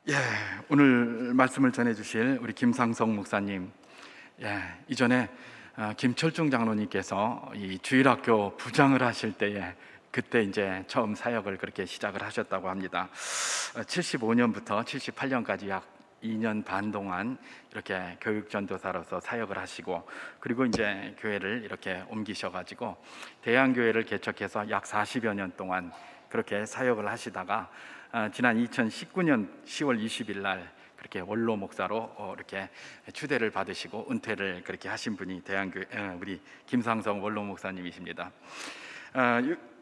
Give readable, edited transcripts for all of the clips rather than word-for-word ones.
예, 오늘 말씀을 전해주실 우리 김상성 목사님, 이전에 김철중 장로님께서 이 주일학교 부장을 하실 때에 그때 이제 처음 사역을 그렇게 시작을 하셨다고 합니다. 75년부터 78년까지 약 2년 반 동안 이렇게 교육전도사로서 사역을 하시고, 그리고 이제 교회를 이렇게 옮기셔가지고 대한교회를 개척해서 약 40여 년 동안 그렇게 사역을 하시다가 지난 2019년 10월 20일 날 그렇게 원로 목사로 이렇게 추대를 받으시고 은퇴를 그렇게 하신 분이 대한교회 우리 김상성 원로 목사님이십니다.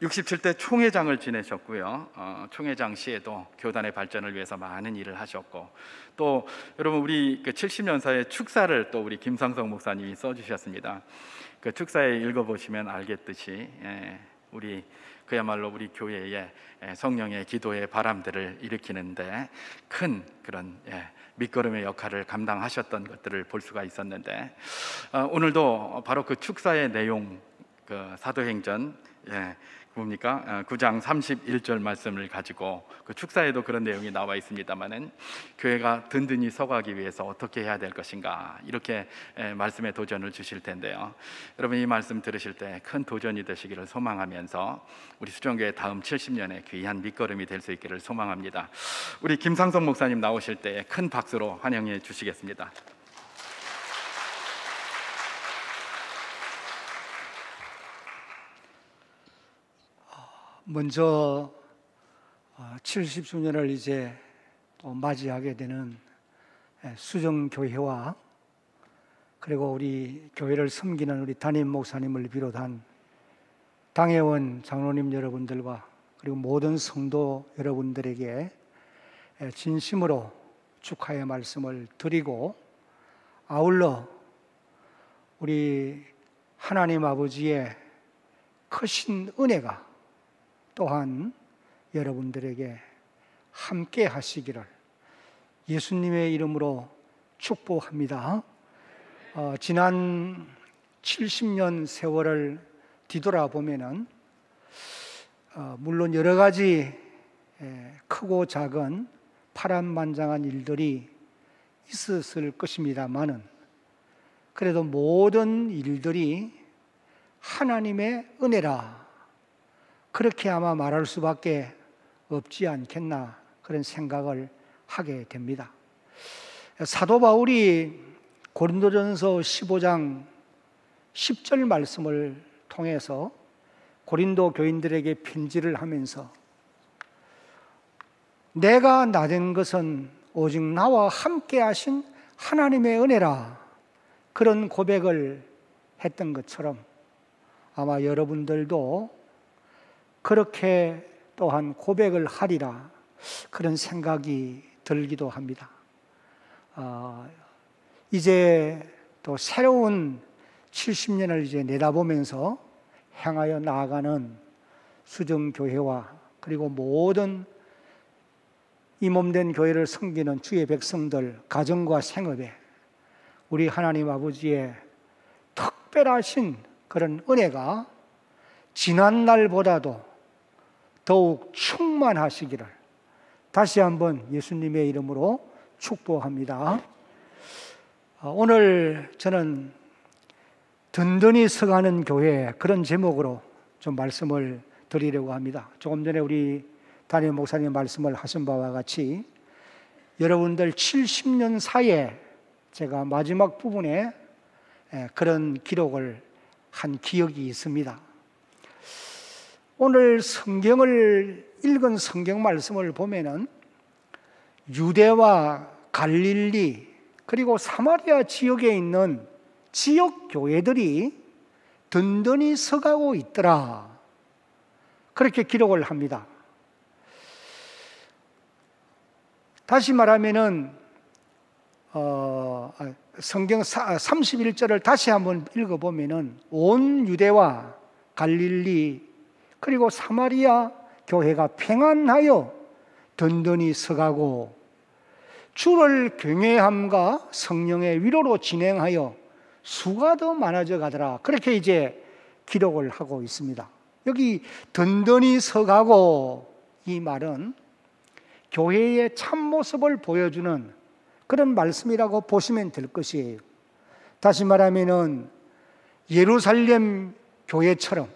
67대 총회장을 지내셨고요. 총회장 시에도 교단의 발전을 위해서 많은 일을 하셨고, 또 여러분 우리 그 70년사의 축사를 또 우리 김상성 목사님이 써주셨습니다. 그 축사에 읽어보시면 알겠듯이 우리 그야말로 우리 교회의 성령의 기도의 바람들을 일으키는데 큰 그런 밑거름의 역할을 감당하셨던 것들을 볼 수가 있었는데, 오늘도 바로 그 축사의 내용, 그 사도행전 뭡니까? 9장 31절 말씀을 가지고, 그 축사에도 그런 내용이 나와 있습니다만은 교회가 든든히 서가기 위해서 어떻게 해야 될 것인가, 이렇게 말씀의 도전을 주실 텐데요. 여러분 이 말씀 들으실 때 큰 도전이 되시기를 소망하면서 우리 수정교회 다음 70년의 귀한 밑거름이 될 수 있기를 소망합니다. 우리 김상성 목사님 나오실 때 큰 박수로 환영해 주시겠습니다. 먼저 70주년을 이제 또 맞이하게 되는 수정교회와, 그리고 우리 교회를 섬기는 우리 담임 목사님을 비롯한 당회원 장로님 여러분들과 그리고 모든 성도 여러분들에게 진심으로 축하의 말씀을 드리고, 아울러 우리 하나님 아버지의 크신 은혜가 또한 여러분들에게 함께 하시기를 예수님의 이름으로 축복합니다. 지난 70년 세월을 뒤돌아보면은 물론 여러 가지 크고 작은 파란만장한 일들이 있었을 것입니다만은, 그래도 모든 일들이 하나님의 은혜라, 그렇게 아마 말할 수밖에 없지 않겠나, 그런 생각을 하게 됩니다. 사도 바울이 고린도전서 15장 10절 말씀을 통해서 고린도 교인들에게 편지를 하면서 내가 나된 것은 오직 나와 함께 하신 하나님의 은혜라, 그런 고백을 했던 것처럼 아마 여러분들도 그렇게 또한 고백을 하리라, 그런 생각이 들기도 합니다. 이제 또 새로운 70년을 이제 내다보면서 향하여 나아가는 수정교회와 그리고 모든 이 몸된 교회를 섬기는 주의 백성들 가정과 생업에 우리 하나님 아버지의 특별하신 그런 은혜가 지난 날보다도 더욱 충만하시기를 다시 한번 예수님의 이름으로 축복합니다. 오늘 저는 든든히 서가는 교회, 그런 제목으로 좀 말씀을 드리려고 합니다. 조금 전에 우리 담임 목사님 말씀을 하신 바와 같이 여러분들 70년 사이에 제가 마지막 부분에 그런 기록을 한 기억이 있습니다. 오늘 성경을 읽은 성경 말씀을 보면은 유대와 갈릴리 그리고 사마리아 지역에 있는 지역 교회들이 든든히 서가고 있더라, 그렇게 기록을 합니다. 다시 말하면은 성경 31절을 다시 한번 읽어보면은 온 유대와 갈릴리 그리고 사마리아 교회가 평안하여 든든히 서가고 주를 경외함과 성령의 위로로 진행하여 수가 더 많아져 가더라, 그렇게 이제 기록을 하고 있습니다. 여기 든든히 서가고, 이 말은 교회의 참모습을 보여주는 그런 말씀이라고 보시면 될 것이에요. 다시 말하면은 예루살렘 교회처럼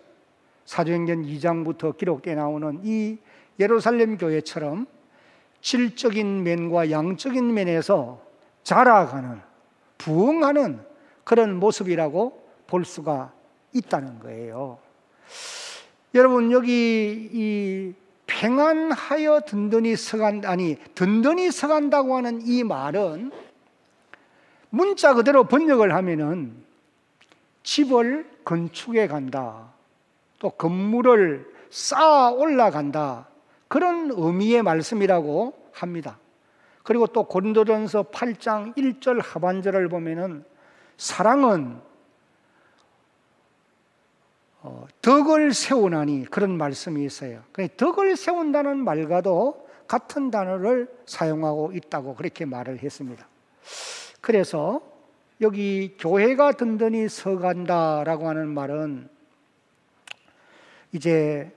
사도행전 2장부터 기록되어 나오는 이 예루살렘 교회처럼 질적인 면과 양적인 면에서 자라가는, 부흥하는 그런 모습이라고 볼 수가 있다는 거예요. 여러분, 여기 이 평안하여 든든히 서간다고 하는 이 말은 문자 그대로 번역을 하면은 집을 건축해 간다, 또 건물을 쌓아 올라간다, 그런 의미의 말씀이라고 합니다. 그리고 또 고린도전서 8장 1절 하반절을 보면은 사랑은 덕을 세우나니, 그런 말씀이 있어요. 덕을 세운다는 말과도 같은 단어를 사용하고 있다고 그렇게 말을 했습니다. 그래서 여기 교회가 든든히 서간다라고 하는 말은 이제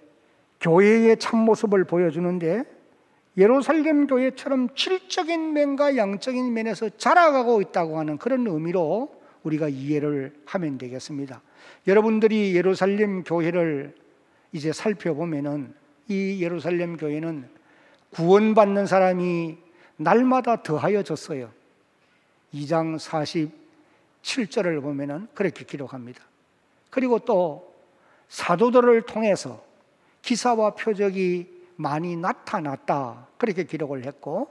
교회의 참모습을 보여주는데, 예루살렘 교회처럼 질적인 면과 양적인 면에서 자라가고 있다고 하는 그런 의미로 우리가 이해를 하면 되겠습니다. 여러분들이 예루살렘 교회를 이제 살펴보면은 이 예루살렘 교회는 구원받는 사람이 날마다 더하여졌어요. 2장 47절을 보면은 그렇게 기록합니다. 그리고 또 사도들을 통해서 기사와 표적이 많이 나타났다, 그렇게 기록을 했고,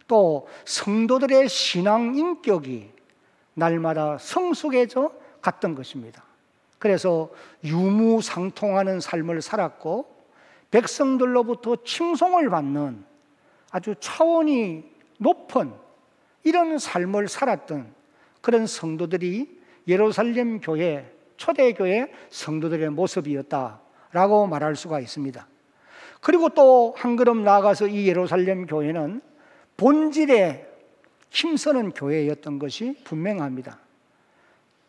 또 성도들의 신앙 인격이 날마다 성숙해져 갔던 것입니다. 그래서 유무상통하는 삶을 살았고 백성들로부터 칭송을 받는 아주 차원이 높은 이런 삶을 살았던 그런 성도들이 예루살렘 교회, 초대교회 성도들의 모습이었다라고 말할 수가 있습니다. 그리고 또 한 걸음 나아가서 이 예루살렘 교회는 본질에 힘쓰는 교회였던 것이 분명합니다.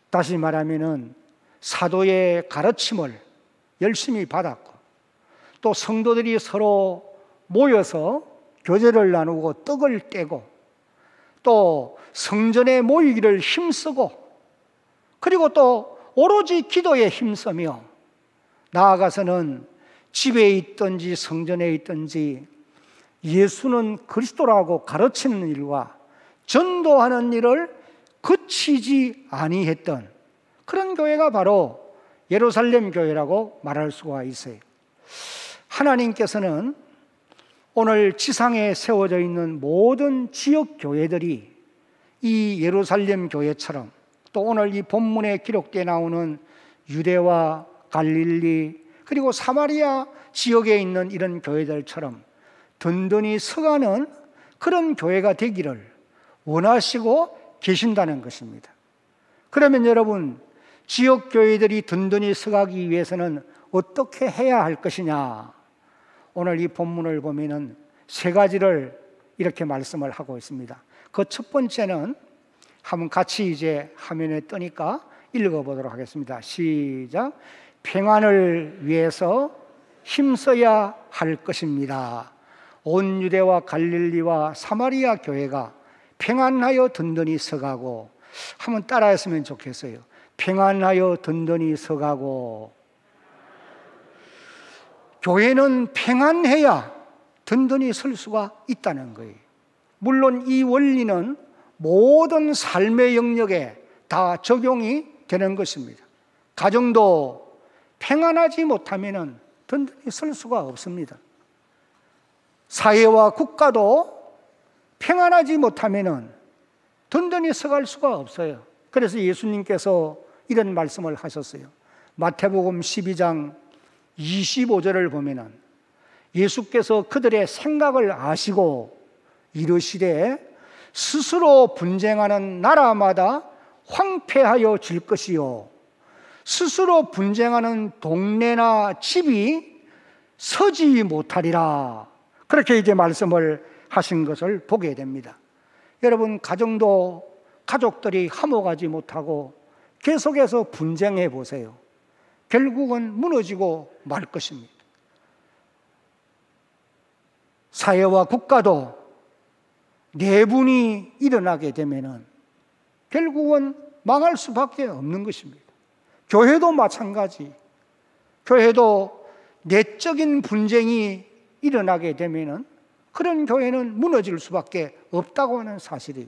다시 말하면은 사도의 가르침을 열심히 받았고, 또 성도들이 서로 모여서 교제를 나누고 떡을 떼고, 또 성전에 모이기를 힘쓰고, 그리고 또 오로지 기도에 힘쓰며, 나아가서는 집에 있든지 성전에 있든지 예수는 그리스도라고 가르치는 일과 전도하는 일을 그치지 아니했던 그런 교회가 바로 예루살렘 교회라고 말할 수가 있어요. 하나님께서는 오늘 지상에 세워져 있는 모든 지역 교회들이 이 예루살렘 교회처럼, 또 오늘 이 본문에 기록되어 나오는 유대와 갈릴리 그리고 사마리아 지역에 있는 이런 교회들처럼 든든히 서가는 그런 교회가 되기를 원하시고 계신다는 것입니다. 그러면 여러분, 지역 교회들이 든든히 서가기 위해서는 어떻게 해야 할 것이냐? 오늘 이 본문을 보면은 세 가지를 이렇게 말씀을 하고 있습니다. 그 첫 번째는 한번 같이 이제 화면에 뜨니까 읽어보도록 하겠습니다. 시작. 평안을 위해서 힘써야 할 것입니다. 온 유대와 갈릴리와 사마리아 교회가 평안하여 든든히 서가고, 한번 따라했으면 좋겠어요. 평안하여 든든히 서가고. 교회는 평안해야 든든히 설 수가 있다는 거예요. 물론 이 원리는 모든 삶의 영역에 다 적용이 되는 것입니다. 가정도 평안하지 못하면 든든히 설 수가 없습니다. 사회와 국가도 평안하지 못하면 든든히 서갈 수가 없어요. 그래서 예수님께서 이런 말씀을 하셨어요. 마태복음 12장 25절을 보면은 예수께서 그들의 생각을 아시고 이르시되 스스로 분쟁하는 나라마다 황폐하여 질 것이요 스스로 분쟁하는 동네나 집이 서지 못하리라. 그렇게 이제 말씀을 하신 것을 보게 됩니다. 여러분, 가족들이 화목하지 못하고 계속해서 분쟁해 보세요. 결국은 무너지고 말 것입니다. 사회와 국가도 내분이 일어나게 되면은 결국은 망할 수밖에 없는 것입니다. 교회도 마찬가지. 교회도 내적인 분쟁이 일어나게 되면은 그런 교회는 무너질 수밖에 없다고 하는 사실이,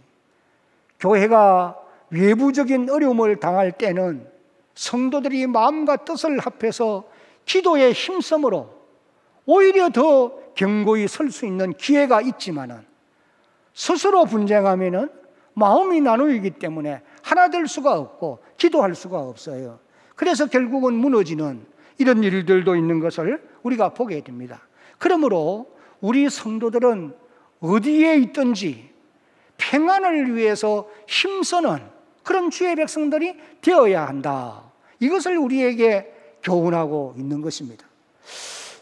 교회가 외부적인 어려움을 당할 때는 성도들이 마음과 뜻을 합해서 기도에 힘쓰므로 오히려 더 견고히 설 수 있는 기회가 있지만은, 스스로 분쟁하면은 마음이 나누이기 때문에 하나 될 수가 없고 기도할 수가 없어요. 그래서 결국은 무너지는 이런 일들도 있는 것을 우리가 보게 됩니다. 그러므로 우리 성도들은 어디에 있든지 평안을 위해서 힘쓰는 그런 주의 백성들이 되어야 한다. 이것을 우리에게 교훈하고 있는 것입니다.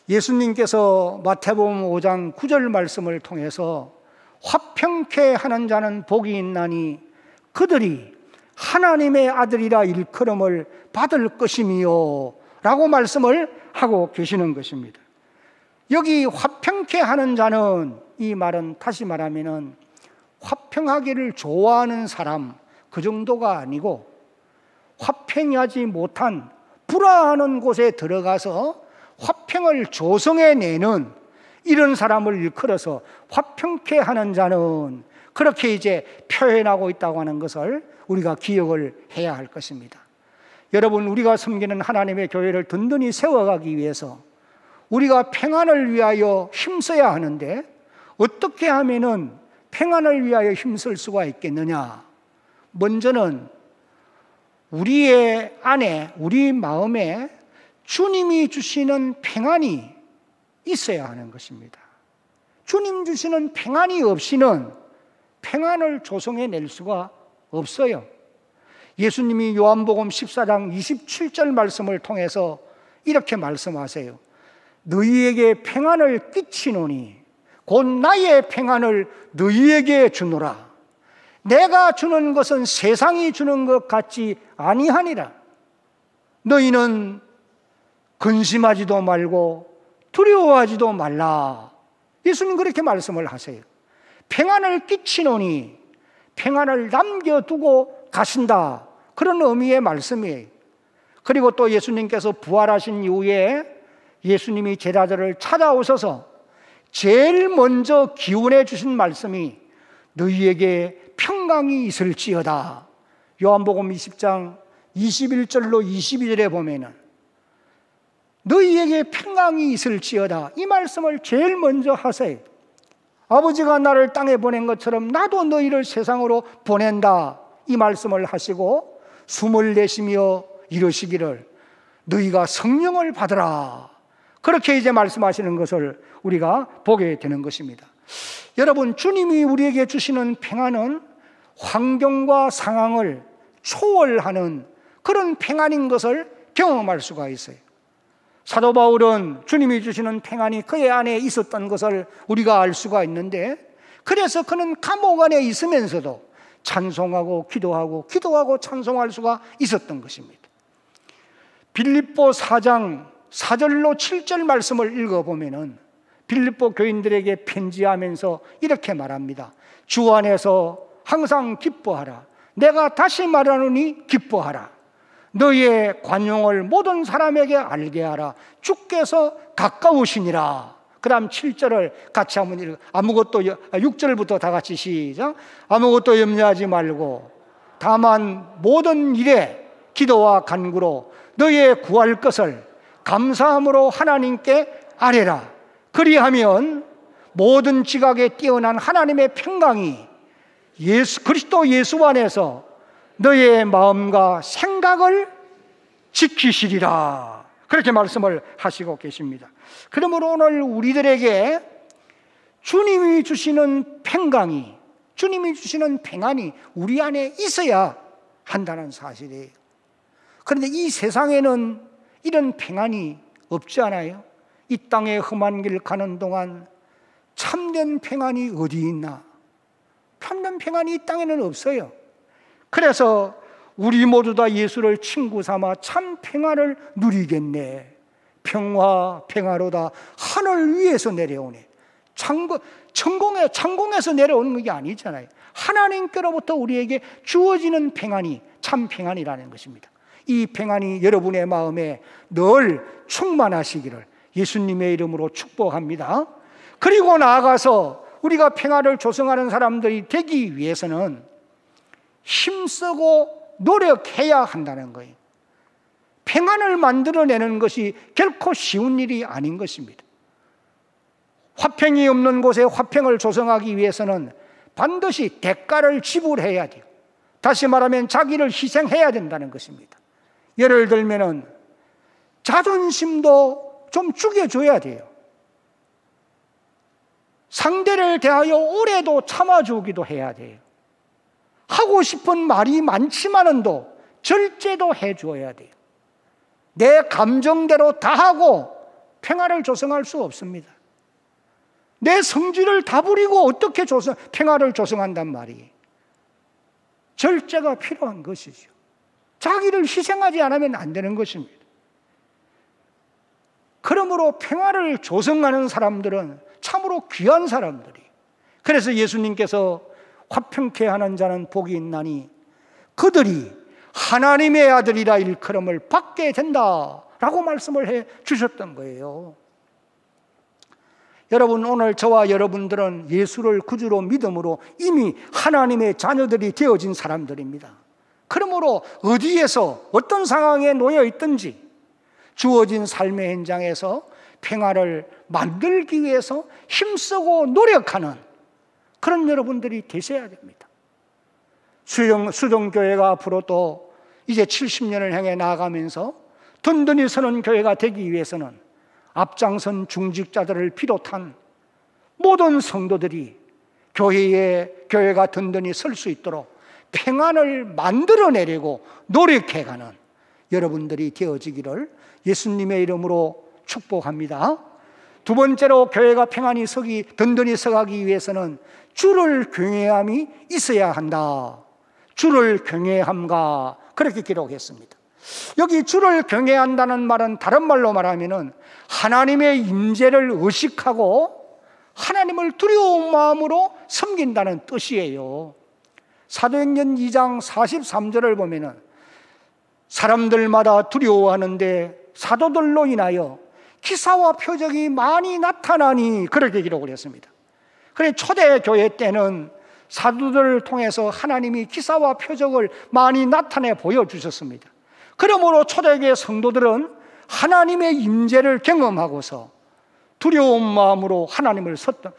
예수님께서 마태복음 5장 9절 말씀을 통해서 화평케 하는 자는 복이 있나니 그들이 하나님의 아들이라 일컬음을 받을 것이미요 라고 말씀을 하고 계시는 것입니다. 여기 화평케 하는 자는, 이 말은 다시 말하면은 화평하기를 좋아하는 사람, 그 정도가 아니고 화평하지 못한 불화하는 곳에 들어가서 화평을 조성해내는 이런 사람을 일컬어서 화평케 하는 자는, 그렇게 이제 표현하고 있다고 하는 것을 우리가 기억을 해야 할 것입니다. 여러분, 우리가 섬기는 하나님의 교회를 든든히 세워가기 위해서 우리가 평안을 위하여 힘써야 하는데, 어떻게 하면은 평안을 위하여 힘쓸 수가 있겠느냐? 먼저는 우리의 안에, 우리 마음에 주님이 주시는 평안이 있어야 하는 것입니다. 주님 주시는 평안이 없이는 평안을 조성해낼 수가 없어요. 예수님이 요한복음 14장 27절 말씀을 통해서 이렇게 말씀하세요. 너희에게 평안을 끼치노니 곧 나의 평안을 너희에게 주노라. 내가 주는 것은 세상이 주는 것 같지 아니하니라. 너희는 근심하지도 말고 두려워하지도 말라. 예수님 그렇게 말씀을 하세요. 평안을 끼치노니 평안을 남겨두고 가신다, 그런 의미의 말씀이에요. 그리고 또 예수님께서 부활하신 이후에 예수님이 제자들을 찾아오셔서 제일 먼저 기원해 주신 말씀이 너희에게 평강이 있을지어다. 요한복음 20장 21절로 22절에 보면은 너희에게 평강이 있을지어다, 이 말씀을 제일 먼저 하세요. 아버지가 나를 땅에 보낸 것처럼 나도 너희를 세상으로 보낸다, 이 말씀을 하시고 숨을 내쉬며 이러시기를 너희가 성령을 받으라, 그렇게 이제 말씀하시는 것을 우리가 보게 되는 것입니다. 여러분, 주님이 우리에게 주시는 평안은 환경과 상황을 초월하는 그런 평안인 것을 경험할 수가 있어요. 사도 바울은 주님이 주시는 평안이 그의 안에 있었던 것을 우리가 알 수가 있는데, 그래서 그는 감옥 안에 있으면서도 찬송하고 기도하고 찬송할 수가 있었던 것입니다. 빌립보 4장 4절로 7절 말씀을 읽어보면은 빌립보 교인들에게 편지하면서 이렇게 말합니다. 주 안에서 항상 기뻐하라. 내가 다시 말하노니 기뻐하라. 너희의 관용을 모든 사람에게 알게 하라. 주께서 가까우시니라. 그 다음 7절을 같이 한번 읽어. 6절부터 다 같이 시작. 아무것도 염려하지 말고 다만 모든 일에 기도와 간구로 너희의 구할 것을 감사함으로 하나님께 아뢰라. 그리하면 모든 지각에 뛰어난 하나님의 평강이 그리스도 예수 안에서 너의 마음과 생각을 지키시리라. 그렇게 말씀을 하시고 계십니다. 그러므로 오늘 우리들에게 주님이 주시는 평강이, 주님이 주시는 평안이 우리 안에 있어야 한다는 사실이에요. 그런데 이 세상에는 이런 평안이 없지 않아요? 이 땅에 험한 길 가는 동안 참된 평안이 어디 있나? 참된 평안이 이 땅에는 없어요. 그래서 우리 모두 다 예수를 친구 삼아 참 평안을 누리겠네. 평화로다 하늘 위에서 내려오네. 창공에서 내려오는 게 아니잖아요. 하나님께로부터 우리에게 주어지는 평안이 참 평안이라는 것입니다. 이 평안이 여러분의 마음에 늘 충만하시기를 예수님의 이름으로 축복합니다. 그리고 나아가서 우리가 평안을 조성하는 사람들이 되기 위해서는 힘쓰고 노력해야 한다는 거예요. 평안을 만들어내는 것이 결코 쉬운 일이 아닌 것입니다. 화평이 없는 곳에 화평을 조성하기 위해서는 반드시 대가를 지불해야 돼요. 다시 말하면 자기를 희생해야 된다는 것입니다. 예를 들면은 자존심도 좀 죽여줘야 돼요. 상대를 대하여 오래도 참아주기도 해야 돼요. 하고 싶은 말이 많지만은도 절제도 해줘야 돼요. 내 감정대로 다 하고 평화를 조성할 수 없습니다. 내 성질을 다 부리고 어떻게 평화를 조성한단 말이에요. 절제가 필요한 것이죠. 자기를 희생하지 않으면 안 되는 것입니다. 그러므로 평화를 조성하는 사람들은 참으로 귀한 사람들이. 그래서 예수님께서 화평케 하는 자는 복이 있나니 그들이 하나님의 아들이라 일컬음을 받게 된다라고 말씀을 해 주셨던 거예요. 여러분, 오늘 저와 여러분들은 예수를 구주로 믿음으로 이미 하나님의 자녀들이 되어진 사람들입니다. 그러므로 어디에서 어떤 상황에 놓여 있든지 주어진 삶의 현장에서 평화를 만들기 위해서 힘쓰고 노력하는 그런 여러분들이 되셔야 됩니다. 수정교회가 앞으로 또 이제 70년을 향해 나아가면서 든든히 서는 교회가 되기 위해서는 앞장선 중직자들을 비롯한 모든 성도들이 교회가 든든히 설 수 있도록 평안을 만들어내려고 노력해가는 여러분들이 되어지기를 예수님의 이름으로 축복합니다. 두 번째로 교회가 든든히 서가기 위해서는 주를 경외함이 있어야 한다. 주를 경외함과 그렇게 기록했습니다. 여기 주를 경외한다는 말은 다른 말로 말하면은 하나님의 임재를 의식하고 하나님을 두려운 마음으로 섬긴다는 뜻이에요. 사도행전 2장 43절을 보면은 사람들마다 두려워하는데 사도들로 인하여 기사와 표적이 많이 나타나니 그렇게 기록을 했습니다. 그래 초대교회 때는 사도들을 통해서 하나님이 기사와 표적을 많이 나타내 보여주셨습니다. 그러므로 초대교회 성도들은 하나님의 임재를 경험하고서 두려운 마음으로 하나님을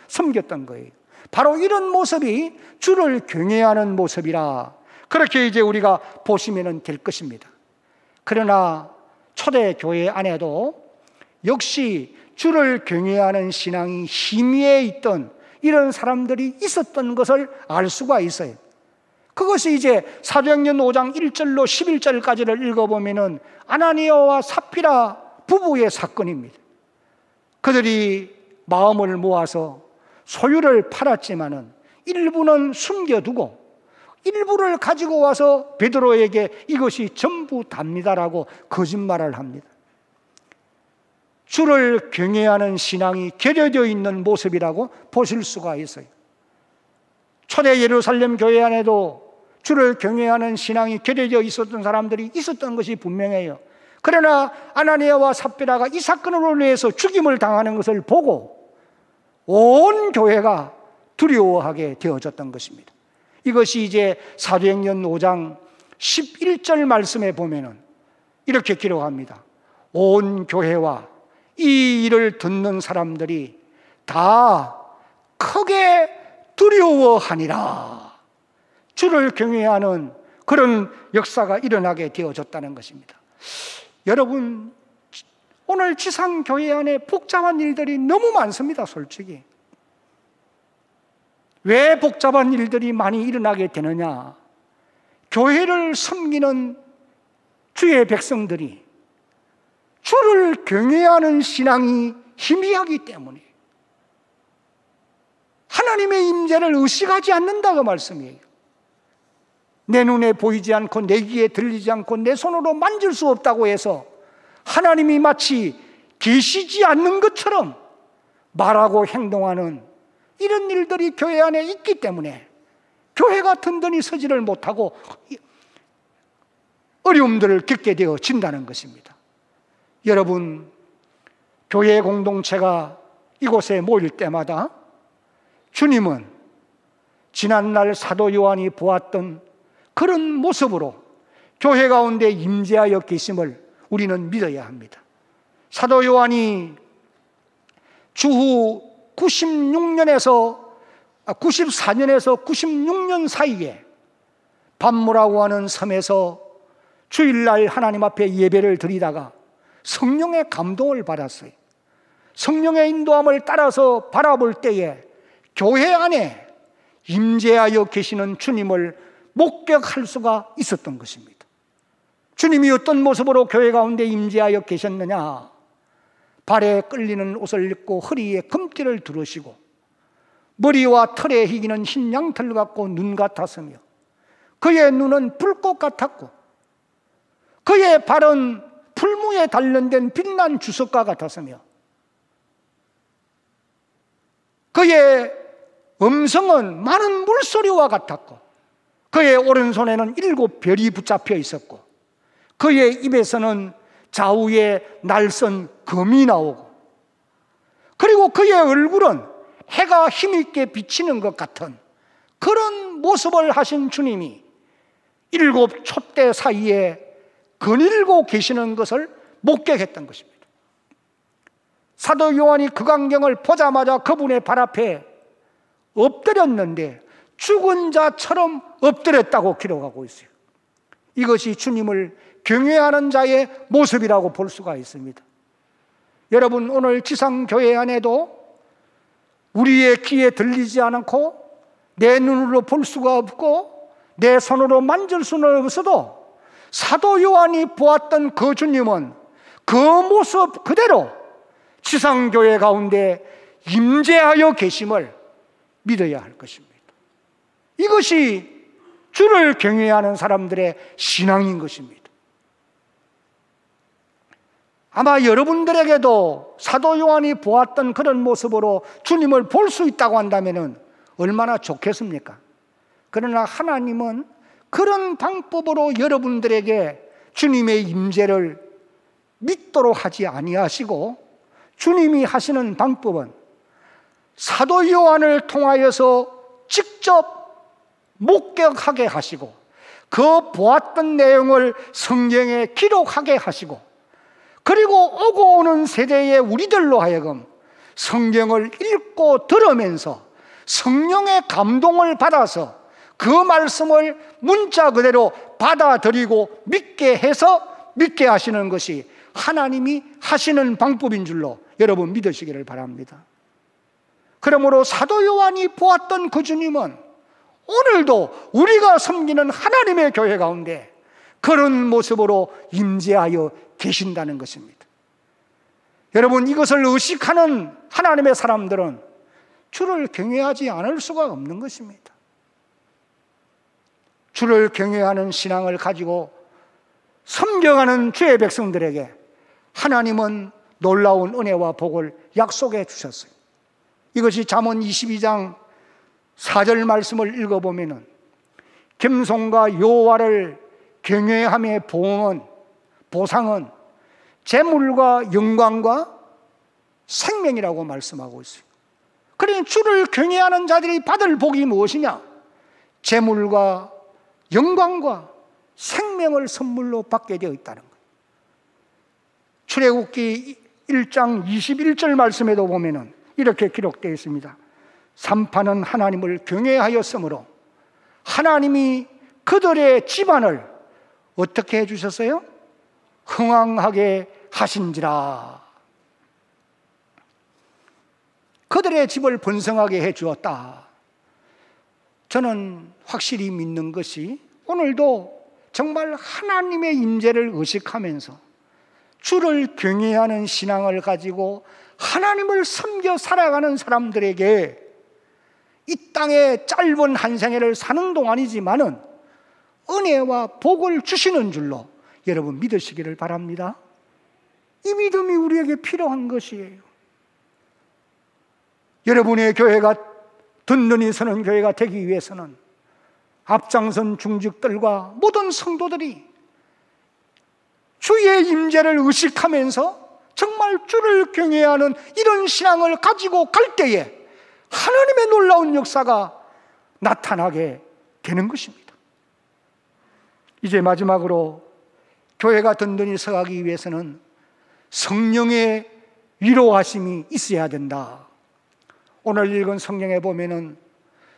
섬겼던 거예요. 바로 이런 모습이 주를 경외하는 모습이라 그렇게 이제 우리가 보시면 될 것입니다. 그러나 초대교회 안에도 역시 주를 경외하는 신앙이 희미해 있던 이런 사람들이 있었던 것을 알 수가 있어요. 그것이 이제 사도행전 5장 1절로 11절까지를 읽어보면은 아나니아와 삽비라 부부의 사건입니다. 그들이 마음을 모아서 소유를 팔았지만은 일부는 숨겨두고 일부를 가지고 와서 베드로에게 이것이 전부 답니다라고 거짓말을 합니다. 주를 경외하는 신앙이 결여되어 있는 모습이라고 보실 수가 있어요. 초대 예루살렘 교회 안에도 주를 경외하는 신앙이 결여되어 있었던 사람들이 있었던 것이 분명해요. 그러나 아나니아와 삽비라가 이 사건으로 인해서 죽임을 당하는 것을 보고 온 교회가 두려워하게 되어졌던 것입니다. 이것이 이제 사도행전 5장 11절 말씀에 보면은 이렇게 기록합니다. 온 교회와 이 일을 듣는 사람들이 다 크게 두려워하니라. 주를 경외하는 그런 역사가 일어나게 되어졌다는 것입니다. 여러분, 오늘 지상교회 안에 복잡한 일들이 너무 많습니다. 솔직히 왜 복잡한 일들이 많이 일어나게 되느냐? 교회를 섬기는 주의 백성들이 주를 경외하는 신앙이 희미하기 때문에 하나님의 임재를 의식하지 않는다고 말씀이에요. 내 눈에 보이지 않고 내 귀에 들리지 않고 내 손으로 만질 수 없다고 해서 하나님이 마치 계시지 않는 것처럼 말하고 행동하는 이런 일들이 교회 안에 있기 때문에 교회가 든든히 서지를 못하고 어려움들을 겪게 되어진다는 것입니다. 여러분, 교회 공동체가 이곳에 모일 때마다 주님은 지난날 사도 요한이 보았던 그런 모습으로 교회 가운데 임재하여 계심을 우리는 믿어야 합니다. 사도 요한이 주후 94년에서 96년 사이에 반모라고 하는 섬에서 주일날 하나님 앞에 예배를 드리다가 성령의 감동을 받았어요. 성령의 인도함을 따라서 바라볼 때에 교회 안에 임재하여 계시는 주님을 목격할 수가 있었던 것입니다. 주님이 어떤 모습으로 교회 가운데 임재하여 계셨느냐? 발에 끌리는 옷을 입고 허리에 금띠를 두르시고 머리와 털에 희기는 흰 양털 같고 눈 같았으며 그의 눈은 불꽃 같았고 그의 발은 풀무에 단련된 빛난 주석과 같았으며 그의 음성은 많은 물소리와 같았고 그의 오른손에는 7별이 붙잡혀 있었고 그의 입에서는 좌우에 날선 검이 나오고 그리고 그의 얼굴은 해가 힘있게 비치는 것 같은 그런 모습을 하신 주님이 7 촛대 사이에 거닐고 계시는 것을 목격했던 것입니다. 사도 요한이 그 광경을 보자마자 그분의 발 앞에 엎드렸는데 죽은 자처럼 엎드렸다고 기록하고 있어요. 이것이 주님을 경외하는 자의 모습이라고 볼 수가 있습니다. 여러분, 오늘 지상교회 안에도 우리의 귀에 들리지 않고 내 눈으로 볼 수가 없고 내 손으로 만질 수는 없어도 사도 요한이 보았던 그 주님은 그 모습 그대로 지상교회 가운데 임재하여 계심을 믿어야 할 것입니다. 이것이 주를 경외하는 사람들의 신앙인 것입니다. 아마 여러분들에게도 사도 요한이 보았던 그런 모습으로 주님을 볼 수 있다고 한다면 얼마나 좋겠습니까? 그러나 하나님은 그런 방법으로 여러분들에게 주님의 임재를 믿도록 하지 아니하시고 주님이 하시는 방법은 사도 요한을 통하여서 직접 목격하게 하시고 그 보았던 내용을 성경에 기록하게 하시고 그리고 오고 오는 세대의 우리들로 하여금 성경을 읽고 들으면서 성령의 감동을 받아서 그 말씀을 문자 그대로 받아들이고 믿게 해서 믿게 하시는 것이 하나님이 하시는 방법인 줄로 여러분 믿으시기를 바랍니다. 그러므로 사도 요한이 보았던 그 주님은 오늘도 우리가 섬기는 하나님의 교회 가운데 그런 모습으로 임재하여 계신다는 것입니다. 여러분, 이것을 의식하는 하나님의 사람들은 주를 경외하지 않을 수가 없는 것입니다. 주를 경외하는 신앙을 가지고 섬겨가는 주의 백성들에게 하나님은 놀라운 은혜와 복을 약속해 주셨어요. 이것이 잠언 22장 4절 말씀을 읽어보면 겸손과 여호와를 경외함의 보상은 재물과 영광과 생명이라고 말씀하고 있어요. 그러니 주를 경외하는 자들이 받을 복이 무엇이냐? 재물과 영광과 생명을 선물로 받게 되어 있다는 거예요. 출애굽기 1장 21절 말씀에도 보면 이렇게 기록되어 있습니다. 산파는 하나님을 경외하였으므로 하나님이 그들의 집안을 어떻게 해주셨어요? 흥왕하게 하신지라. 그들의 집을 번성하게 해주었다. 저는 확실히 믿는 것이 오늘도 정말 하나님의 임재를 의식하면서 주를 경외하는 신앙을 가지고 하나님을 섬겨 살아가는 사람들에게 이 땅에 짧은 한 생애를 사는 동안이지만은 은혜와 복을 주시는 줄로 여러분 믿으시기를 바랍니다. 이 믿음이 우리에게 필요한 것이에요. 여러분의 교회가 든든히 서는 교회가 되기 위해서는 앞장선 중직들과 모든 성도들이 주의 임재를 의식하면서 정말 주를 경외하는 이런 신앙을 가지고 갈 때에 하나님의 놀라운 역사가 나타나게 되는 것입니다. 이제 마지막으로 교회가 든든히 서가기 위해서는 성령의 위로하심이 있어야 된다. 오늘 읽은 성경에 보면은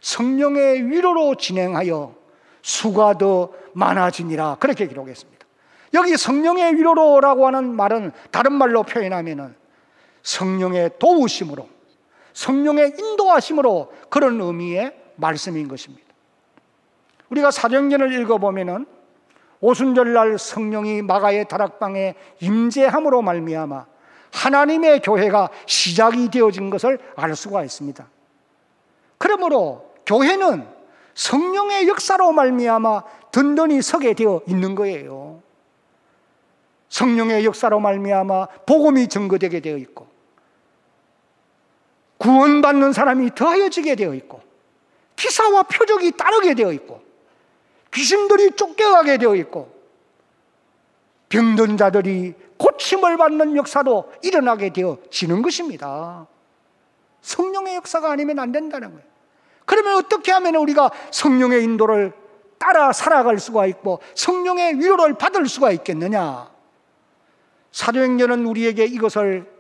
성령의 위로로 진행하여 수가 더 많아지니라 그렇게 기록했습니다. 여기 성령의 위로로라고 하는 말은 다른 말로 표현하면은 성령의 도우심으로, 성령의 인도하심으로 그런 의미의 말씀인 것입니다. 우리가 사도행전을 읽어보면은 오순절날 성령이 마가의 다락방에 임재함으로 말미암아 하나님의 교회가 시작이 되어진 것을 알 수가 있습니다. 그러므로 교회는 성령의 역사로 말미암아 든든히 서게 되어 있는 거예요. 성령의 역사로 말미암아 복음이 증거되게 되어 있고 구원받는 사람이 더하여지게 되어 있고 기사와 표적이 따르게 되어 있고 귀신들이 쫓겨가게 되어 있고 병든 자들이 고침을 받는 역사도 일어나게 되어지는 것입니다. 성령의 역사가 아니면 안 된다는 거예요. 그러면 어떻게 하면 우리가 성령의 인도를 따라 살아갈 수가 있고 성령의 위로를 받을 수가 있겠느냐? 사도행전은 우리에게 이것을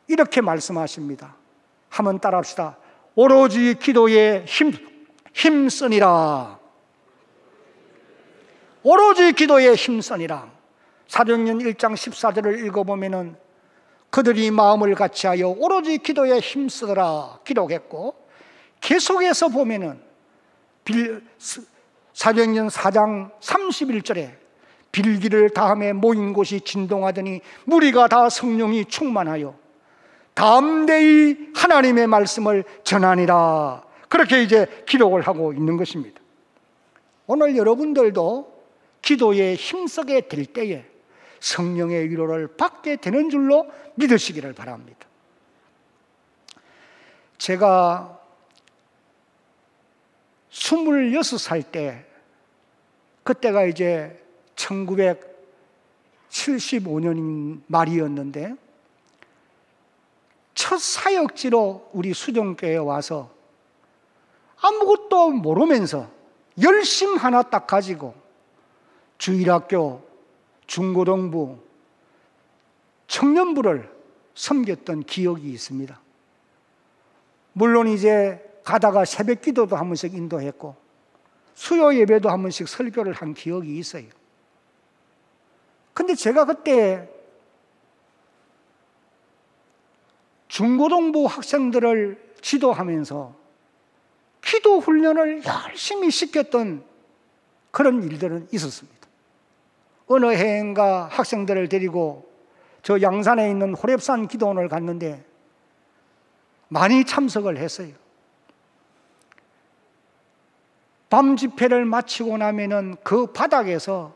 이렇게 말씀하십니다. 한번 따라합시다. 오로지 기도에 힘쓰니라. 오로지 기도에 힘쓰니라. 사도행전 1장 14절을 읽어보면은 그들이 마음을 같이하여 오로지 기도에 힘쓰더라 기록했고, 계속해서 보면은 사도행전 4장 31절에 빌기를 다음에 모인 곳이 진동하더니 무리가 다 성령이 충만하여 담대히 하나님의 말씀을 전하니라. 그렇게 이제 기록을 하고 있는 것입니다. 오늘 여러분들도 기도에 힘쓰게 될 때에 성령의 위로를 받게 되는 줄로 믿으시기를 바랍니다. 제가 26살 때, 그때가 이제 1975년 말이었는데 첫 사역지로 우리 수정교회에 와서 아무것도 모르면서 열심 하나 딱 가지고 주일학교, 중고등부, 청년부를 섬겼던 기억이 있습니다. 물론 이제 가다가 새벽 기도도 한 번씩 인도했고 수요 예배도 한 번씩 설교를 한 기억이 있어요. 근데 제가 그때 중고등부 학생들을 지도하면서 기도 훈련을 열심히 시켰던 그런 일들은 있었습니다. 어느 해인가 학생들을 데리고 저 양산에 있는 호렙산 기도원을 갔는데 많이 참석을 했어요. 밤 집회를 마치고 나면은 그 바닥에서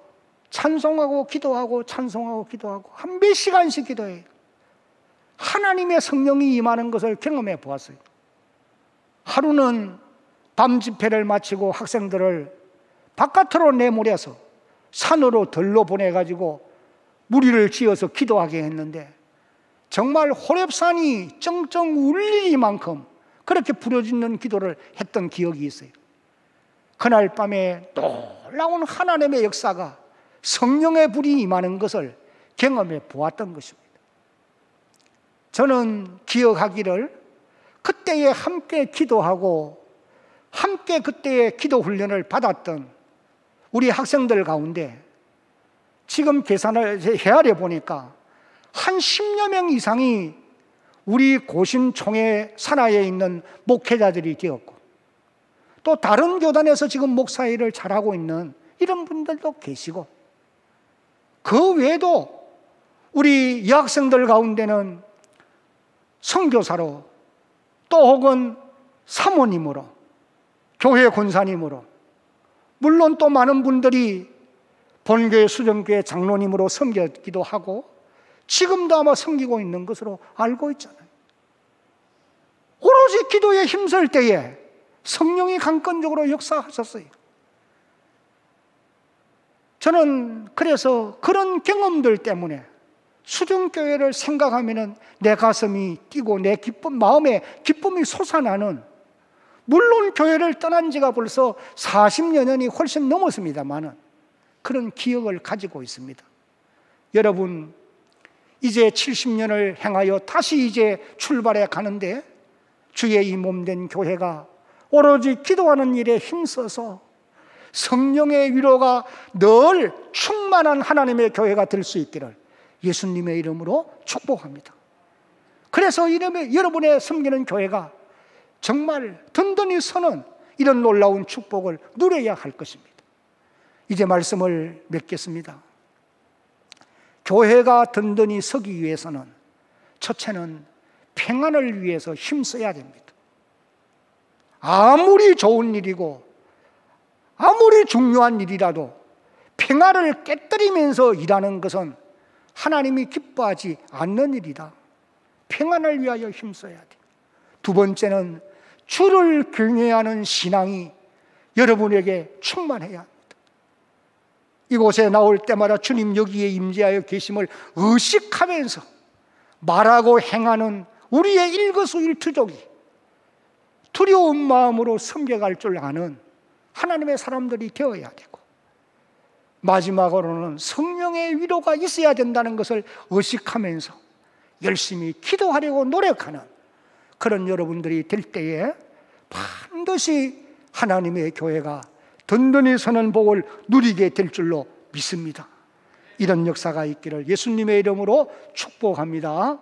찬송하고 기도하고 찬송하고 기도하고 한 몇 시간씩 기도해요. 하나님의 성령이 임하는 것을 경험해 보았어요. 하루는 밤 집회를 마치고 학생들을 바깥으로 내몰아서 산으로 들러 보내가지고 무리를 지어서 기도하게 했는데 정말 호렙산이 쩡쩡 울리만큼 그렇게 부르짖는 기도를 했던 기억이 있어요. 그날 밤에 놀라운 하나님의 역사가 성령의 불이 임하는 것을 경험해 보았던 것입니다. 저는 기억하기를 그때에 함께 기도하고 함께 그때의 기도 훈련을 받았던 우리 학생들 가운데 지금 계산을 헤아려 보니까 한 10여 명 이상이 우리 고신총회 산하에 있는 목회자들이 되었고 또 다른 교단에서 지금 목사 일을 잘하고 있는 이런 분들도 계시고 그 외에도 우리 여학생들 가운데는 선교사로 또 혹은 사모님으로 교회 권사님으로 물론 또 많은 분들이 본교회 수정교회 장로님으로 섬기기도 하고 지금도 아마 섬기고 있는 것으로 알고 있잖아요. 오로지 기도에 힘쓸 때에 성령이 강권적으로 역사하셨어요. 저는 그래서 그런 경험들 때문에 수중교회를 생각하면 내 가슴이 뛰고 내 마음에 기쁨이 솟아나는, 물론 교회를 떠난 지가 벌써 40여 년이 훨씬 넘었습니다만 그런 기억을 가지고 있습니다. 여러분, 이제 70년을 행하여 다시 이제 출발해 가는데 주의 이 몸된 교회가 오로지 기도하는 일에 힘써서 성령의 위로가 늘 충만한 하나님의 교회가 될 수 있기를 예수님의 이름으로 축복합니다. 그래서 여러분의 섬기는 교회가 정말 든든히 서는 이런 놀라운 축복을 누려야 할 것입니다. 이제 말씀을 맺겠습니다. 교회가 든든히 서기 위해서는 첫째는 평안을 위해서 힘써야 됩니다. 아무리 좋은 일이고 아무리 중요한 일이라도 평안을 깨뜨리면서 일하는 것은 하나님이 기뻐하지 않는 일이다. 평안을 위하여 힘써야 돼. 두 번째는 주를 경외하는 신앙이 여러분에게 충만해야 합니다. 이곳에 나올 때마다 주님 여기에 임재하여 계심을 의식하면서 말하고 행하는 우리의 일거수일투족이 두려운 마음으로 섬겨갈 줄 아는 하나님의 사람들이 되어야 되고, 마지막으로는 성령의 위로가 있어야 된다는 것을 의식하면서 열심히 기도하려고 노력하는 그런 여러분들이 될 때에 반드시 하나님의 교회가 든든히 서는 복을 누리게 될 줄로 믿습니다. 이런 역사가 있기를 예수님의 이름으로 축복합니다.